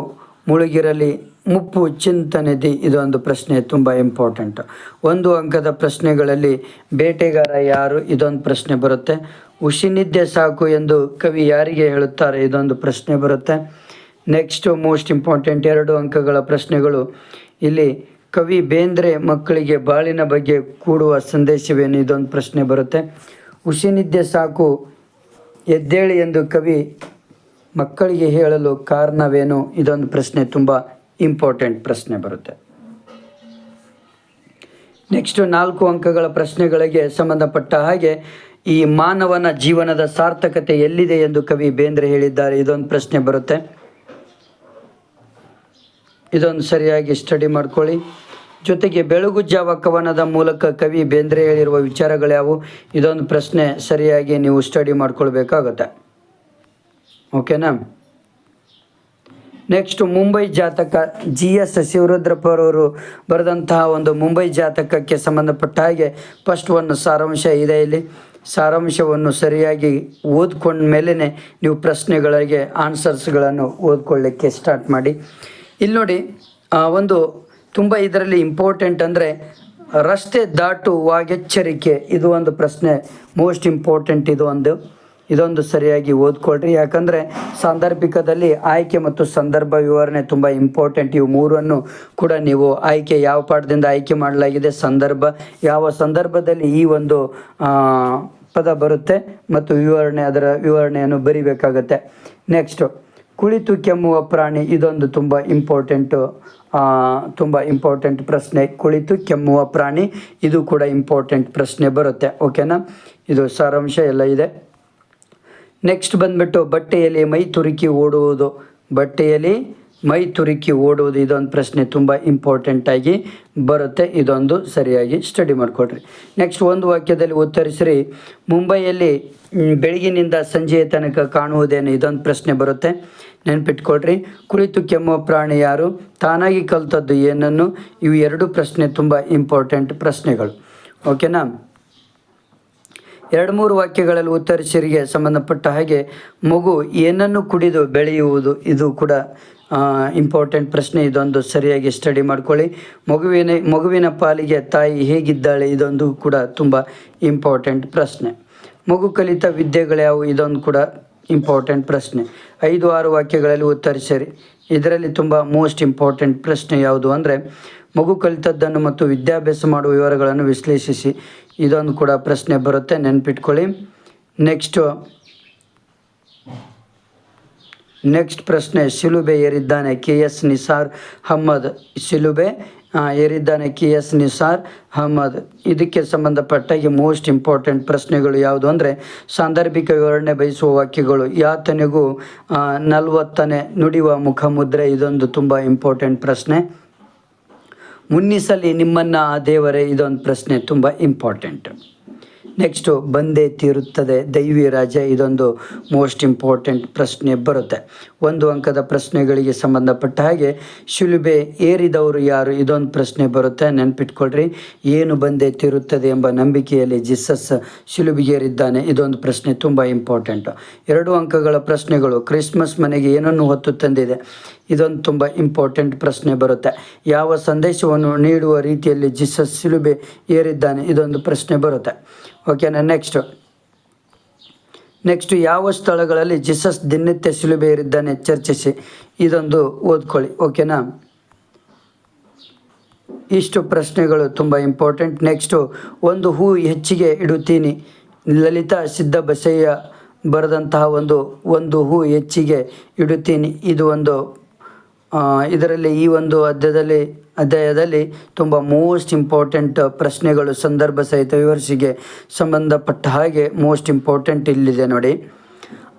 ಮುಳುಗಿರಲಿ ಮುಪ್ಪು ಚಿಂತನೆದಿ, ಇದೊಂದು ಪ್ರಶ್ನೆ ತುಂಬ ಇಂಪಾರ್ಟೆಂಟ್. 1 ಅಂಕದ ಪ್ರಶ್ನೆಗಳಲ್ಲಿ ಬೇಟೆಗಾರ ಯಾರು, ಇದೊಂದು ಪ್ರಶ್ನೆ ಬರುತ್ತೆ. ಉಸಿನಿದ್ದೆ ಸಾಕು ಎಂದು ಕವಿ ಯಾರಿಗೆ ಹೇಳುತ್ತಾರೆ, ಇದೊಂದು ಪ್ರಶ್ನೆ ಬರುತ್ತೆ. ನೆಕ್ಸ್ಟು ಮೋಸ್ಟ್ ಇಂಪಾರ್ಟೆಂಟ್ 2 ಅಂಕಗಳ ಪ್ರಶ್ನೆಗಳು. ಇಲ್ಲಿ ಕವಿ ಬೇಂದ್ರೆ ಮಕ್ಕಳಿಗೆ ಬಾಳಿನ ಬಗ್ಗೆ ಕೂಡುವ ಸಂದೇಶವೇನು, ಇದೊಂದು ಪ್ರಶ್ನೆ ಬರುತ್ತೆ. ಉಸಿನಿದ್ದೆ ಸಾಕು ಎದ್ದೇಳಿ ಎಂದು ಕವಿ ಮಕ್ಕಳಿಗೆ ಹೇಳಲು ಕಾರಣವೇನು, ಇದೊಂದು ಪ್ರಶ್ನೆ ತುಂಬ ಇಂಪಾರ್ಟೆಂಟ್ ಪ್ರಶ್ನೆ ಬರುತ್ತೆ. ನೆಕ್ಸ್ಟು 4 ಅಂಕಗಳ ಪ್ರಶ್ನೆಗಳಿಗೆ ಸಂಬಂಧಪಟ್ಟ ಹಾಗೆ ಈ ಮಾನವನ ಜೀವನದ ಸಾರ್ಥಕತೆ ಎಲ್ಲಿದೆ ಎಂದು ಕವಿ ಬೇಂದ್ರೆ ಹೇಳಿದ್ದಾರೆ, ಇದೊಂದು ಪ್ರಶ್ನೆ ಬರುತ್ತೆ. ಇದೊಂದು ಸರಿಯಾಗಿ ಸ್ಟಡಿ ಮಾಡ್ಕೊಳ್ಳಿ. ಜೊತೆಗೆ ಬೆಳಗು ಜಾವ ಕವನದ ಮೂಲಕ ಕವಿ ಬೇಂದ್ರೆ ಹೇಳಿರುವ ವಿಚಾರಗಳ್ಯಾವು, ಇದೊಂದು ಪ್ರಶ್ನೆ ಸರಿಯಾಗಿ ನೀವು ಸ್ಟಡಿ ಮಾಡ್ಕೊಳ್ಬೇಕಾಗುತ್ತೆ. ಓಕೆನಾ. ನೆಕ್ಸ್ಟ್ ಮುಂಬೈ ಜಾತಕ, GS ಶಿವರುದ್ರಪ್ಪರವರು ಬರೆದಂತಹ ಒಂದು ಮುಂಬೈ ಜಾತಕಕ್ಕೆ ಸಂಬಂಧಪಟ್ಟ ಹಾಗೆ ಫಸ್ಟ್ ಒಂದು ಸಾರಾಂಶ ಇದೆ. ಇಲ್ಲಿ ಸಾರಾಂಶವನ್ನು ಸರಿಯಾಗಿ ಓದ್ಕೊಂಡ ಮೇಲೆ ನೀವು ಪ್ರಶ್ನೆಗಳಿಗೆ ಆನ್ಸರ್ಸ್ಗಳನ್ನು ಓದ್ಕೊಳ್ಳಿಕ್ಕೆ ಸ್ಟಾರ್ಟ್ ಮಾಡಿ. ಇಲ್ಲಿ ನೋಡಿ ಒಂದು ತುಂಬ ಇದರಲ್ಲಿ ಇಂಪಾರ್ಟೆಂಟ್ ಅಂದರೆ ರಸ್ತೆ ದಾಟುವಾಗೆಚ್ಚರಿಕೆ, ಇದು ಒಂದು ಪ್ರಶ್ನೆ ಮೋಸ್ಟ್ ಇಂಪಾರ್ಟೆಂಟ್. ಇದೊಂದು ಸರಿಯಾಗಿ ಓದ್ಕೊಳ್ರಿ. ಯಾಕಂದರೆ ಸಾಂದರ್ಭಿಕದಲ್ಲಿ ಆಯ್ಕೆ ಮತ್ತು ಸಂದರ್ಭ ವಿವರಣೆ ತುಂಬ ಇಂಪಾರ್ಟೆಂಟ್. ಇವು 3 ಕೂಡ ನೀವು ಆಯ್ಕೆ ಯಾವ ಪಾಠದಿಂದ ಆಯ್ಕೆ ಮಾಡಲಾಗಿದೆ, ಸಂದರ್ಭ ಯಾವ ಸಂದರ್ಭದಲ್ಲಿ ಈ ಒಂದು ಪದ ಬರುತ್ತೆ ಮತ್ತು ವಿವರಣೆ, ಅದರ ವಿವರಣೆಯನ್ನು ಬರಿಬೇಕಾಗತ್ತೆ. ನೆಕ್ಸ್ಟು ಕುಳಿತು ಕೆಮ್ಮುವ ಪ್ರಾಣಿ ಇದೊಂದು ತುಂಬ ಇಂಪಾರ್ಟೆಂಟ್ ಪ್ರಶ್ನೆ. ಕುಳಿತು ಕೆಮ್ಮುವ ಪ್ರಾಣಿ ಇದು ಕೂಡ ಇಂಪಾರ್ಟೆಂಟ್ ಪ್ರಶ್ನೆ ಬರುತ್ತೆ. ಓಕೆನಾ, ಇದು ಸಾರಾಂಶ ಎಲ್ಲ ಇದೆ. ನೆಕ್ಸ್ಟ್ ಬಂದ್ಬಿಟ್ಟು ಬಟ್ಟೆಯಲ್ಲಿ ಮೈ ತುರುಕಿ ಓಡುವುದು ಇದೊಂದು ಪ್ರಶ್ನೆ ತುಂಬ ಇಂಪಾರ್ಟೆಂಟಾಗಿ ಬರುತ್ತೆ. ಇದೊಂದು ಸರಿಯಾಗಿ ಸ್ಟಡಿ ಮಾಡಿಕೊಡ್ರಿ. ನೆಕ್ಸ್ಟ್ ಒಂದು ವಾಕ್ಯದಲ್ಲಿ ಉತ್ತರಿಸಿರಿ. ಮುಂಬೈಯಲ್ಲಿ ಬೆಳಗಿನಿಂದ ಸಂಜೆಯ ತನಕ ಕಾಣುವುದೇನು ಇದೊಂದು ಪ್ರಶ್ನೆ ಬರುತ್ತೆ, ನೆನ್ಪಿಟ್ಕೊಳ್ರಿ. ಕುಳಿತು ಕೆಮ್ಮುವ ಪ್ರಾಣಿ ಯಾರು, ತಾನಾಗಿ ಕಲಿತದ್ದು ಏನನ್ನು, ಇವು ಎರಡು ಪ್ರಶ್ನೆ ತುಂಬ ಇಂಪಾರ್ಟೆಂಟ್ ಪ್ರಶ್ನೆಗಳು. ಓಕೆನಾ, 2-3 ವಾಕ್ಯಗಳಲ್ಲಿ ಉತ್ತರಿಸಿರಿಗೆ ಸಂಬಂಧಪಟ್ಟ ಹಾಗೆ ಮಗು ಏನನ್ನು ಕುಡಿದು ಬೆಳೆಯುವುದು ಇದು ಕೂಡ ಇಂಪಾರ್ಟೆಂಟ್ ಪ್ರಶ್ನೆ. ಇದೊಂದು ಸರಿಯಾಗಿ ಸ್ಟಡಿ ಮಾಡ್ಕೊಳ್ಳಿ. ಮಗುವಿನ ಪಾಲಿಗೆ ತಾಯಿ ಹೇಗಿದ್ದಾಳೆ ಇದೊಂದು ಕೂಡ ತುಂಬ ಇಂಪಾರ್ಟೆಂಟ್ ಪ್ರಶ್ನೆ. ಮಗು ಕಲಿತ ವಿದ್ಯೆಗಳ್ಯಾವು ಇದೊಂದು ಕೂಡ ಇಂಪಾರ್ಟೆಂಟ್ ಪ್ರಶ್ನೆ. 5-6 ವಾಕ್ಯಗಳಲ್ಲಿ ಉತ್ತರಿಸಿರಿ. ಇದರಲ್ಲಿ ತುಂಬ ಮೋಸ್ಟ್ ಇಂಪಾರ್ಟೆಂಟ್ ಪ್ರಶ್ನೆ ಯಾವುದು ಅಂದರೆ ಮಗು ಕಲಿತದ್ದನ್ನು ಮತ್ತು ವಿದ್ಯಾಭ್ಯಾಸ ಮಾಡುವ ವಿವರಗಳನ್ನು ವಿಶ್ಲೇಷಿಸಿ ಇದೊಂದು ಕೂಡ ಪ್ರಶ್ನೆ ಬರುತ್ತೆ, ನೆನ್ಪಿಟ್ಕೊಳ್ಳಿ. ನೆಕ್ಸ್ಟ್ ಪ್ರಶ್ನೆ, ಶಿಲುಬೆ ಏರಿದ್ದಾನೆ KS ನಿಸಾರ್ ಅಹ್ಮದ್. ಶಿಲುಬೆ ಏರಿದ್ದಾನೆ KS ನಿಸಾರ್ ಅಹ್ಮದ್. ಇದಕ್ಕೆ ಸಂಬಂಧಪಟ್ಟಾಗಿ ಮೋಸ್ಟ್ ಇಂಪಾರ್ಟೆಂಟ್ ಪ್ರಶ್ನೆಗಳು ಯಾವುದು ಅಂದರೆ ಸಾಂದರ್ಭಿಕ ವಿವರಣೆ ಬಯಸುವ ವಾಕ್ಯಗಳು, ಯಾತನೆಗೂ 40ನೇ ನುಡಿಯುವ ಮುಖಮುದ್ರೆ ಇದೊಂದು ತುಂಬ ಇಂಪಾರ್ಟೆಂಟ್ ಪ್ರಶ್ನೆ. ಮುನ್ನಿಸಲಿ ನಿಮ್ಮನ್ನ ಆ ದೇವರೇ ಇದೊಂದು ಪ್ರಶ್ನೆ ತುಂಬ ಇಂಪಾರ್ಟೆಂಟ್. ನೆಕ್ಸ್ಟು ಬಂದೇ ತೀರುತ್ತದೆ ದೈವಿ ರಾಜ್ಯ ಇದೊಂದು ಮೋಸ್ಟ್ ಇಂಪಾರ್ಟೆಂಟ್ ಪ್ರಶ್ನೆ ಬರುತ್ತೆ. 1 ಅಂಕದ ಪ್ರಶ್ನೆಗಳಿಗೆ ಸಂಬಂಧಪಟ್ಟ ಹಾಗೆ ಶಿಲುಬೆ ಏರಿದವರು ಯಾರು ಇದೊಂದು ಪ್ರಶ್ನೆ ಬರುತ್ತೆ, ನೆನ್ಪಿಟ್ಕೊಳ್ರಿ. ಏನು ಬಂದೇ ತೀರುತ್ತದೆ ಎಂಬ ನಂಬಿಕೆಯಲ್ಲಿ ಜೀಸಸ್ ಶಿಲುಬೆಗೇರಿದ್ದಾನೆ ಇದೊಂದು ಪ್ರಶ್ನೆ ತುಂಬ ಇಂಪಾರ್ಟೆಂಟು. 2 ಅಂಕಗಳ ಪ್ರಶ್ನೆಗಳು, ಕ್ರಿಸ್ಮಸ್ ಮನೆಗೆ ಏನನ್ನು ಹೊತ್ತು ತಂದಿದೆ ಇದೊಂದು ತುಂಬ ಇಂಪಾರ್ಟೆಂಟ್ ಪ್ರಶ್ನೆ ಬರುತ್ತೆ. ಯಾವ ಸಂದೇಶವನ್ನು ನೀಡುವ ರೀತಿಯಲ್ಲಿ ಜೀಸಸ್ ಶಿಲುಬೆ ಏರಿದ್ದಾನೆ ಇದೊಂದು ಪ್ರಶ್ನೆ ಬರುತ್ತೆ. ಓಕೆನಾ, ನೆಕ್ಸ್ಟ್ ಯಾವ ಸ್ಥಳಗಳಲ್ಲಿ ಜೀಸಸ್ ದಿನನಿತ್ಯ ಶಿಲುಬೆ ಏರಿದ್ದಾನೆ ಚರ್ಚಿಸಿ ಇದೊಂದು ಓದ್ಕೊಳ್ಳಿ. ಓಕೆನಾ, ಇಷ್ಟು ಪ್ರಶ್ನೆಗಳು ತುಂಬ ಇಂಪಾರ್ಟೆಂಟ್. ನೆಕ್ಸ್ಟು ಒಂದು ಹೂ ಹೆಚ್ಚಿಗೆ ಇಡುತ್ತೀನಿ, ಲಲಿತಾ ಸಿದ್ದಬಸಯ್ಯ ಬರೆದಂತಹ ಒಂದು ಹೂ ಹೆಚ್ಚಿಗೆ ಇಡುತ್ತೀನಿ ಇದು ಒಂದು ಇದರಲ್ಲಿ ಈ ಒಂದು ಅಧ್ಯಾಯದಲ್ಲಿ ತುಂಬ ಮೋಸ್ಟ್ ಇಂಪಾರ್ಟೆಂಟ್ ಪ್ರಶ್ನೆಗಳು ಸಂದರ್ಭ ಸಹಿತ ವಿವರಿಸಿಗೆ ಸಂಬಂಧಪಟ್ಟ ಹಾಗೆ ಮೋಸ್ಟ್ ಇಂಪಾರ್ಟೆಂಟ್ ಇಲ್ಲಿದೆ ನೋಡಿ.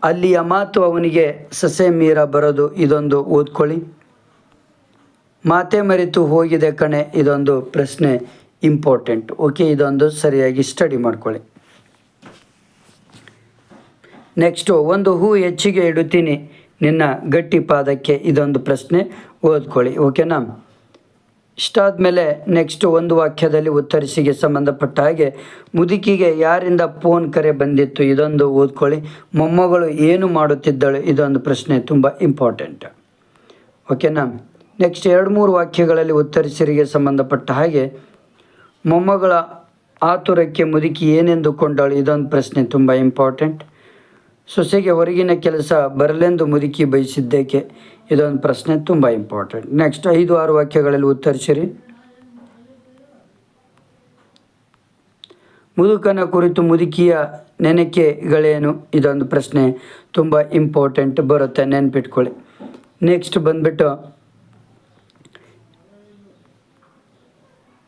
ಅಲ್ಲಿಯ ಮಾತು ಅವನಿಗೆ ಸಸೆ ಮೀರ ಬರೋದು ಇದೊಂದು ಓದ್ಕೊಳ್ಳಿ. ಮಾತೆ ಮರೆತು ಹೋಗಿದೆ ಕಣೆ ಇದೊಂದು ಪ್ರಶ್ನೆ ಇಂಪಾರ್ಟೆಂಟ್. ಓಕೆ, ಇದೊಂದು ಸರಿಯಾಗಿ ಸ್ಟಡಿ ಮಾಡ್ಕೊಳ್ಳಿ. ನೆಕ್ಸ್ಟು ಒಂದು ಹೂ ಹೆಚ್ಚಿಗೆ ಇಡುತ್ತೀನಿ ನಿನ್ನ ಗಟ್ಟಿ ಪಾದಕ್ಕೆ ಇದೊಂದು ಪ್ರಶ್ನೆ ಓದ್ಕೊಳ್ಳಿ. ಓಕೆನಾ, ಇಷ್ಟಾದಮೇಲೆ ನೆಕ್ಸ್ಟ್ ಒಂದು ವಾಕ್ಯದಲ್ಲಿ ಉತ್ತರಿಸಿಗೆ ಸಂಬಂಧಪಟ್ಟ ಹಾಗೆ ಮುದುಕಿಗೆ ಯಾರಿಂದ ಫೋನ್ ಕರೆ ಬಂದಿತ್ತು ಇದೊಂದು ಓದ್ಕೊಳ್ಳಿ. ಮೊಮ್ಮಗಳು ಏನು ಮಾಡುತ್ತಿದ್ದಳು ಇದೊಂದು ಪ್ರಶ್ನೆ ತುಂಬ ಇಂಪಾರ್ಟೆಂಟ್. ಓಕೆನಾ, ನೆಕ್ಸ್ಟ್ 2-3 ವಾಕ್ಯಗಳಲ್ಲಿ ಉತ್ತರಿಸಿರಿಗೆ ಸಂಬಂಧಪಟ್ಟ ಹಾಗೆ ಮೊಮ್ಮಗಳ ಆತುರಕ್ಕೆ ಮುದುಕಿ ಏನೆಂದುಕೊಂಡಳು ಇದೊಂದು ಪ್ರಶ್ನೆ ತುಂಬ ಇಂಪಾರ್ಟೆಂಟ್. ಸೊಸೆಗೆ ಹೊರಗಿನ ಕೆಲಸ ಬರಲೆಂದು ಮುದುಕಿ ಬಯಸಿದ್ದೇಕೆ ಇದೊಂದು ಪ್ರಶ್ನೆ ತುಂಬ ಇಂಪಾರ್ಟೆಂಟ್. ನೆಕ್ಸ್ಟ್ 5-6 ವಾಕ್ಯಗಳಲ್ಲಿ ಉತ್ತರಿಸಿರಿ. ಮುದುಕನ ಕುರಿತು ಮುದುಕಿಯ ನೆನಕೆಗಳೇನು ಇದೊಂದು ಪ್ರಶ್ನೆ ತುಂಬ ಇಂಪಾರ್ಟೆಂಟ್ ಬರುತ್ತೆ, ನೆನ್ಪಿಟ್ಕೊಳ್ಳಿ. ನೆಕ್ಸ್ಟ್ ಬಂದ್ಬಿಟ್ಟು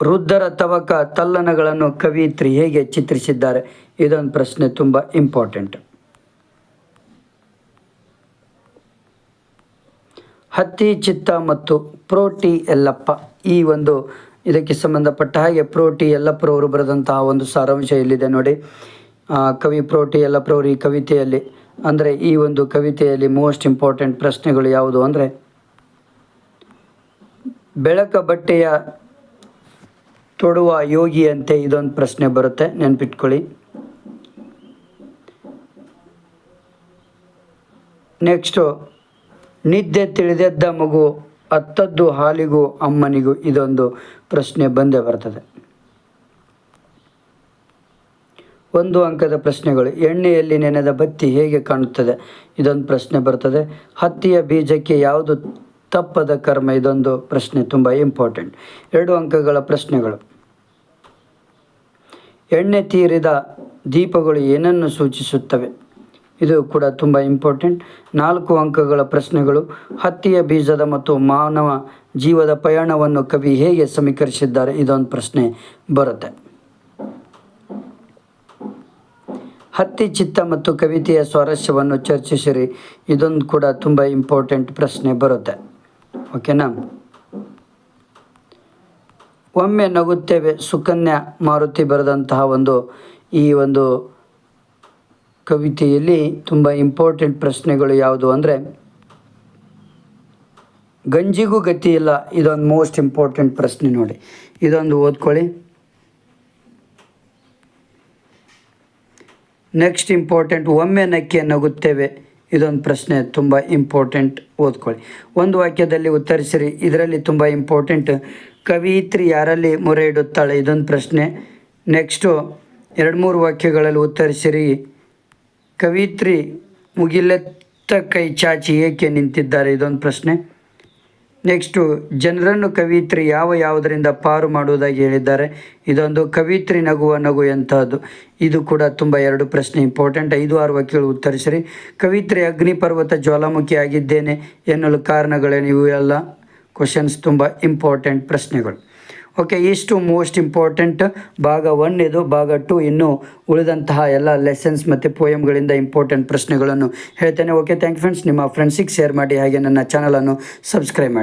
ವೃದ್ಧರ ತವಕ ತಲ್ಲಣಗಳನ್ನು ಕವಿಯಿತ್ರಿ ಹೇಗೆ ಚಿತ್ರಿಸಿದ್ದಾರೆ ಇದೊಂದು ಪ್ರಶ್ನೆ ತುಂಬ ಇಂಪಾರ್ಟೆಂಟ್. ಹತ್ತಿ ಚಿತ್ತ ಮತ್ತು ಪ್ರೋಟಿ ಯಲ್ಲಪ್ಪ ಈ ಒಂದು ಇದಕ್ಕೆ ಸಂಬಂಧಪಟ್ಟ ಹಾಗೆ ಪ್ರೋಟಿ ಯಲ್ಲಪ್ಪರವರು ಬರೆದಂತಹ ಒಂದು ಸಾರಾಂಶ ಇಲ್ಲಿದೆ ನೋಡಿ. ಕವಿ ಪ್ರೋಟಿ ಯಲ್ಲಪ್ಪರವರು ಈ ಕವಿತೆಯಲ್ಲಿ ಅಂದರೆ ಈ ಒಂದು ಕವಿತೆಯಲ್ಲಿ ಮೋಸ್ಟ್ ಇಂಪಾರ್ಟೆಂಟ್ ಪ್ರಶ್ನೆಗಳು ಯಾವುದು ಅಂದರೆ ಬೆಳಕ ಬಟ್ಟೆಯ ತೊಡುವ ಯೋಗಿಯಂತೆ ಇದೊಂದು ಪ್ರಶ್ನೆ ಬರುತ್ತೆ, ನೆನ್ಪಿಟ್ಕೊಳ್ಳಿ. ನೆಕ್ಸ್ಟು ನಿದ್ದೆ ತಿಳಿದೆದ್ದ ಮಗು ಅತ್ತದ್ದು ಹಾಲಿಗೂ ಅಮ್ಮನಿಗೂ ಇದೊಂದು ಪ್ರಶ್ನೆ ಬಂದೇ ಬರ್ತದೆ. 1 ಅಂಕದ ಪ್ರಶ್ನೆಗಳು, ಎಣ್ಣೆಯಲ್ಲಿ ನೆನೆದ ಬತ್ತಿ ಹೇಗೆ ಕಾಣುತ್ತದೆ ಇದೊಂದು ಪ್ರಶ್ನೆ ಬರ್ತದೆ. ಹತ್ತಿಯ ಬೀಜಕ್ಕೆ ಯಾವುದು ತಪ್ಪದ ಕರ್ಮ ಇದೊಂದು ಪ್ರಶ್ನೆ ತುಂಬ ಇಂಪಾರ್ಟೆಂಟ್. 2 ಅಂಕಗಳ ಪ್ರಶ್ನೆಗಳು, ಎಣ್ಣೆ ತೀರಿದ ದೀಪಗಳು ಏನನ್ನು ಸೂಚಿಸುತ್ತವೆ ಇದು ಕೂಡ ತುಂಬ ಇಂಪಾರ್ಟೆಂಟ್. 4 ಅಂಕಗಳ ಪ್ರಶ್ನೆಗಳು. ಹತ್ತಿಯ ಬೀಜದ ಮತ್ತು ಮಾನವ ಜೀವದ ಪಯಣವನ್ನು ಕವಿ ಹೇಗೆ ಸಮೀಕರಿಸಿದ್ದಾರೆ, ಇದೊಂದು ಪ್ರಶ್ನೆ ಬರುತ್ತೆ. ಹತ್ತಿ ಚಿತ್ತ ಮತ್ತು ಕವಿತೆಯ ಸ್ವಾರಸ್ಯವನ್ನು ಚರ್ಚಿಸಿರಿ, ಇದೊಂದು ಕೂಡ ತುಂಬ ಇಂಪಾರ್ಟೆಂಟ್ ಪ್ರಶ್ನೆ ಬರುತ್ತೆ. ಓಕೆನಾ. ಒಮ್ಮೆ ನಗುತ್ತೇವೆ ಸುಕನ್ಯಾ ಮಾರುತಿ ಬರೆದಂತಹ ಈ ಒಂದು ಕವಿತೆಯಲ್ಲಿ ತುಂಬ ಇಂಪಾರ್ಟೆಂಟ್ ಪ್ರಶ್ನೆಗಳು ಯಾವುದು ಅಂದರೆ, ಗಂಜಿಗೂ ಗತಿ ಇಲ್ಲ, ಇದೊಂದು ಮೋಸ್ಟ್ ಇಂಪಾರ್ಟೆಂಟ್ ಪ್ರಶ್ನೆ ನೋಡಿ, ಇದೊಂದು ಓದ್ಕೊಳ್ಳಿ. ನೆಕ್ಸ್ಟ್ ಇಂಪಾರ್ಟೆಂಟ್, ಒಮ್ಮೆ ನಕ್ಕೆ ನಗುತ್ತೇವೆ, ಇದೊಂದು ಪ್ರಶ್ನೆ ತುಂಬ ಇಂಪಾರ್ಟೆಂಟ್, ಓದ್ಕೊಳ್ಳಿ. ಒಂದು ವಾಕ್ಯದಲ್ಲಿ ಉತ್ತರಿಸಿರಿ, ಇದರಲ್ಲಿ ತುಂಬ ಇಂಪಾರ್ಟೆಂಟ್. ಕವಿಯಿತ್ರಿ ಯಾರಲ್ಲಿ ಮೊರೆ ಇಡುತ್ತಾಳೆ, ಇದೊಂದು ಪ್ರಶ್ನೆ. ನೆಕ್ಸ್ಟು 2-3 ವಾಕ್ಯಗಳಲ್ಲಿ ಉತ್ತರಿಸಿರಿ. ಕವಿಯಿತ್ರಿ ಮುಗಿಲೆತ್ತ ಕೈ ಚಾಚಿ ಏಕೆ ನಿಂತಿದ್ದಾರೆ, ಇದೊಂದು ಪ್ರಶ್ನೆ. ನೆಕ್ಸ್ಟು ಜನರನ್ನು ಕವಿಯಿತ್ರಿ ಯಾವುದರಿಂದ ಪಾರು ಮಾಡುವುದಾಗಿ ಹೇಳಿದ್ದಾರೆ, ಇದೊಂದು. ಕವಿಯಿತ್ರಿ ನಗುವ ನಗು ಎಂತಹದ್ದು, ಇದು ಕೂಡ ತುಂಬ 2 ಪ್ರಶ್ನೆ ಇಂಪಾರ್ಟೆಂಟ್. 5-6 ವಾಕ್ಯಗಳು ಉತ್ತರಿಸಿರಿ. ಕವಿಯಿತ್ರಿ ಅಗ್ನಿಪರ್ವತ ಜ್ವಾಲಾಮುಖಿ ಆಗಿದ್ದೇನೆ ಎನ್ನಲು ಕಾರಣಗಳೇನು, ಇವು ಎಲ್ಲ ಕ್ವಶನ್ಸ್ ತುಂಬ ಇಂಪಾರ್ಟೆಂಟ್ ಪ್ರಶ್ನೆಗಳು. ಓಕೆ, ಇಷ್ಟು ಮೋಸ್ಟ್ ಇಂಪಾರ್ಟೆಂಟ್ ಭಾಗ 1 ಇದು. ಭಾಗ 2 ಇನ್ನು ಉಳಿದಂತಹ ಎಲ್ಲ ಲೆಸನ್ಸ್ ಮತ್ತು ಪೋಯಮ್ಗಳಿಂದ ಇಂಪಾರ್ಟೆಂಟ್ ಪ್ರಶ್ನೆಗಳನ್ನು ಹೇಳ್ತೇನೆ. Okay, thank you friends. ನಿಮ್ಮ ಫ್ರೆಂಡ್ಸಿಗೆ ಶೇರ್ ಮಾಡಿ, ಹಾಗೆ ನನ್ನ ಚಾನಲನ್ನು ಸಬ್ಸ್ಕ್ರೈಬ್ ಮಾಡಿ.